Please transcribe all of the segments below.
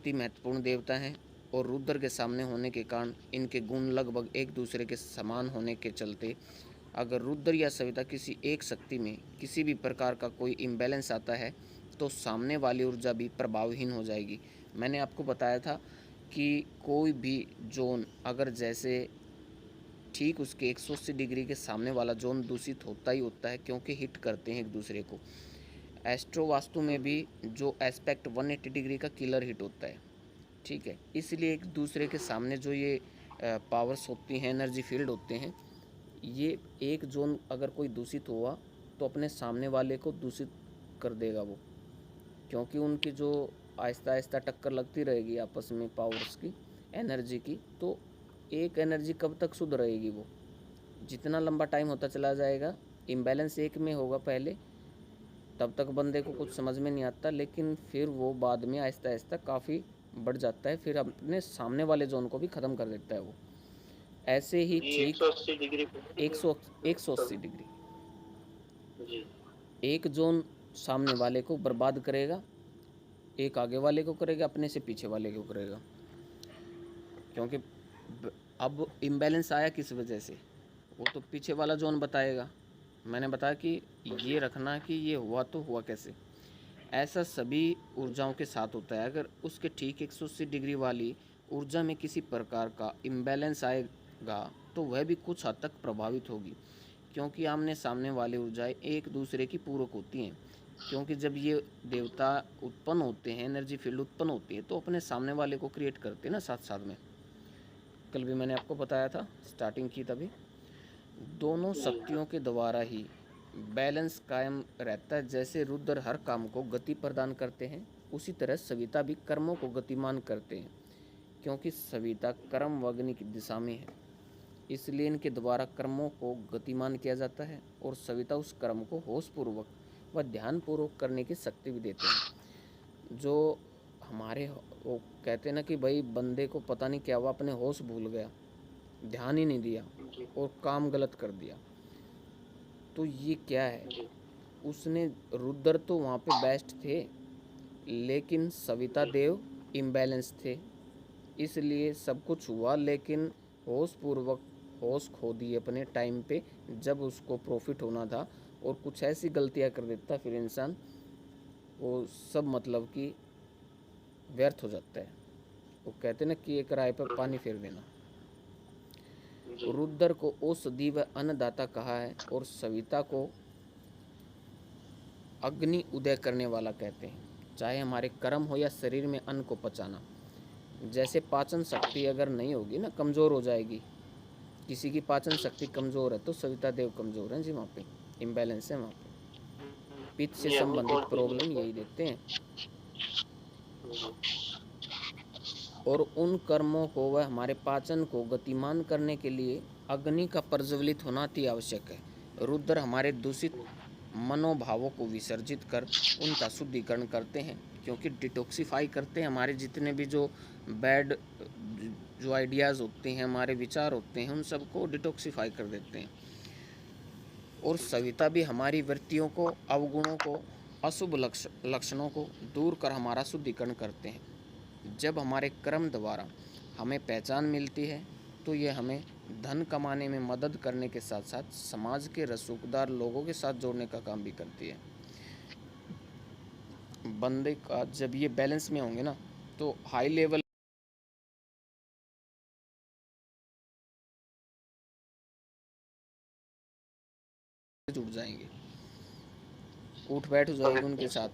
अति महत्वपूर्ण देवता हैं और रुद्र के सामने होने के कारण इनके गुण लगभग एक दूसरे के समान होने के चलते अगर रुद्र या सविता किसी एक शक्ति में किसी भी प्रकार का कोई इम्बैलेंस आता है तो सामने वाली ऊर्जा भी प्रभावहीन हो जाएगी। मैंने आपको बताया था कि कोई भी जोन अगर जैसे ठीक उसके 180 डिग्री के सामने वाला जोन दूषित होता ही होता है, क्योंकि हिट करते हैं एक दूसरे को। एस्ट्रो वास्तु में भी जो एस्पेक्ट 180 डिग्री का किलर हिट होता है, ठीक है। इसलिए एक दूसरे के सामने जो ये पावर्स होती हैं, एनर्जी फील्ड होते हैं, ये एक जोन अगर कोई दूषित हुआ तो अपने सामने वाले को दूषित कर देगा वो, क्योंकि उनकी जो आहिस्ता आहिस्ता टक्कर लगती रहेगी आपस में पावर्स की, एनर्जी की, तो एक एनर्जी कब तक शुद्ध रहेगी? वो जितना लंबा टाइम होता चला जाएगा, इम्बैलेंस एक में होगा पहले, तब तक बंदे को कुछ समझ में नहीं आता, लेकिन फिर वो बाद में आहिस्ता आहिस्ता काफ़ी बढ़ जाता है, फिर अपने सामने वाले जोन को भी ख़त्म कर देता है वो। ऐसे ही ठीक 180 डिग्री 180 डिग्री जी। एक जोन सामने वाले को बर्बाद करेगा, एक आगे वाले को करेगा, अपने से पीछे वाले को करेगा। क्योंकि अब इम्बैलेंस आया किस वजह से, वो तो पीछे वाला जोन बताएगा। मैंने बताया कि ये रखना कि ये हुआ तो हुआ कैसे। ऐसा सभी ऊर्जाओं के साथ होता है। अगर उसके ठीक 180 डिग्री वाली ऊर्जा में किसी प्रकार का इम्बैलेंस आएगा तो वह भी कुछ हद तक प्रभावित होगी, क्योंकि आमने सामने वाली ऊर्जाएं एक दूसरे की पूरक होती हैं। क्योंकि जब ये देवता उत्पन्न होते हैं, एनर्जी फील्ड उत्पन्न होती है, तो अपने सामने वाले को क्रिएट करते हैं ना साथ साथ में। कल भी मैंने आपको बताया था, स्टार्टिंग की तभी। दोनों शक्तियों के द्वारा ही बैलेंस कायम रहता है। जैसे रुद्र हर काम को गति प्रदान करते हैं, उसी तरह सविता भी कर्मों को गतिमान करते हैं, क्योंकि सविता कर्म व अग्नि की दिशा में है, इसलिए इनके द्वारा कर्मों को गतिमान किया जाता है और सविता उस कर्म को होशपूर्वक व ध्यानपूर्वक करने की शक्ति भी देते हैं। जो हमारे वो कहते हैं ना कि भाई बंदे को पता नहीं क्या हुआ, अपने होश भूल गया, ध्यान ही नहीं दिया और काम गलत कर दिया, तो ये क्या है? उसने रुद्र तो वहाँ पे बेस्ट थे, लेकिन सविता देव इम्बैलेंस थे, इसलिए सब कुछ हुआ, लेकिन होश पूर्वक होश खो दिए अपने टाइम पे जब उसको प्रॉफिट होना था, और कुछ ऐसी गलतियाँ कर देता फिर इंसान, वो सब मतलब कि व्यर्थ हो जाता है। वो कहते ना कि एक राय पर पानी फेर देना। रुद्र को औषधि व अन्नदाता कहा है और सविता को अग्नि उदय करने वाला कहते हैं। चाहे हमारे कर्म हो या शरीर में अन्न को पचाना, जैसे पाचन शक्ति अगर नहीं होगी ना, कमज़ोर हो जाएगी। किसी की पाचन शक्ति कमज़ोर है तो सविता देव कमज़ोर हैं जी, वहाँ पे इम्बैलेंस है, वहाँ पे पित्त से संबंधित प्रॉब्लम यही देते हैं। और उन कर्मों को व हमारे पाचन को गतिमान करने के लिए अग्नि का प्रज्वलित होना अति आवश्यक है। रुद्र हमारे दूषित मनोभावों को विसर्जित कर उनका शुद्धिकरण करते हैं, क्योंकि डिटॉक्सिफाई करते हैं हमारे जितने भी जो बैड जो आइडियाज़ होते हैं, हमारे विचार होते हैं, उन सबको डिटॉक्सिफाई कर देते हैं। और सविता भी हमारी वृत्तियों को, अवगुणों को, अशुभ लक्षणों को दूर कर हमारा शुद्धिकरण करते हैं। जब हमारे कर्म द्वारा हमें पहचान मिलती है तो यह हमें धन कमाने में मदद करने के साथ साथ समाज के रसूखदार लोगों के साथ जोड़ने का काम भी करती है। बंदे का जब ये बैलेंस में होंगे ना, तो हाई लेवल जुड़ जाएंगे, उठ बैठ हो जाएगी उनके साथ।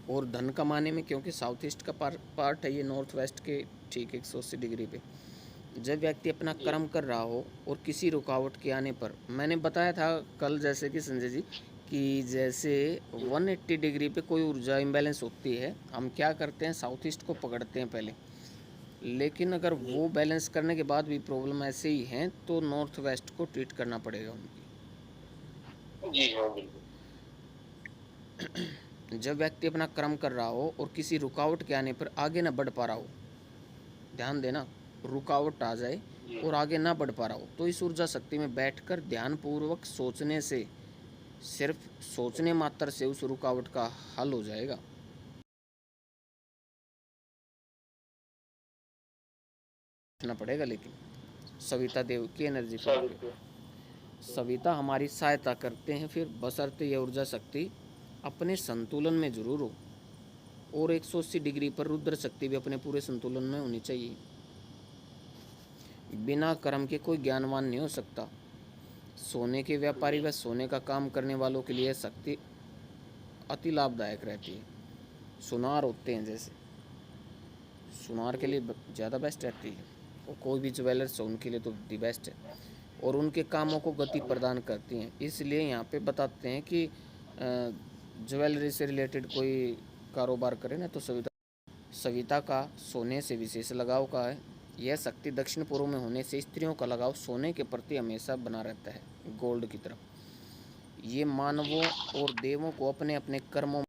और धन कमाने में, क्योंकि साउथ ईस्ट का पार्ट है ये, नॉर्थ वेस्ट के ठीक 180 डिग्री पे, जब व्यक्ति अपना कर्म कर रहा हो और किसी रुकावट के आने पर, मैंने बताया था कल जैसे कि संजय जी, कि जैसे 180 डिग्री पे कोई ऊर्जा इम्बैलेंस होती है, हम क्या करते हैं, साउथ ईस्ट को पकड़ते हैं पहले, लेकिन अगर वो बैलेंस करने के बाद भी प्रॉब्लम ऐसे ही हैं तो नॉर्थ वेस्ट को ट्रीट करना पड़ेगा उनकी। जी हाँ, बिल्कुल। जब व्यक्ति अपना कर्म कर रहा हो और किसी रुकावट के आने पर आगे ना बढ़ पा रहा हो, ध्यान देना, रुकावट आ जाए और आगे ना बढ़ पा रहा हो, तो इस ऊर्जा शक्ति में बैठकर ध्यानपूर्वक सोचने से सिर्फ सोचने मात्र से उस रुकावट का हल हो जाएगा। सोचना पड़ेगा, लेकिन सविता देव की एनर्जी पे। सावित्री। सविता हमारी सहायता करते हैं, फिर बशर्ते यह ऊर्जा शक्ति अपने संतुलन में जरूर हो, और 180 डिग्री पर रुद्र शक्ति भी अपने पूरे संतुलन में होनी चाहिए। बिना कर्म के कोई ज्ञानवान नहीं हो सकता। सोने के व्यापारी व सोने का काम करने वालों के लिए शक्ति अति लाभदायक रहती है। सुनार होते हैं जैसे, सुनार के लिए ज़्यादा बेस्ट रहती है, और कोई भी ज्वेलर्स हो उनके लिए तो दी बेस्ट है, और उनके कामों को गति प्रदान करती हैं। इसलिए यहाँ पे बताते हैं कि ज्वेलरी से रिलेटेड कोई कारोबार करें ना तो सविता का सोने से विशेष लगाव का है। यह शक्ति दक्षिण पूर्व में होने से स्त्रियों का लगाव सोने के प्रति हमेशा बना रहता है, गोल्ड की तरफ। ये मानवों और देवों को अपने अपने कर्मों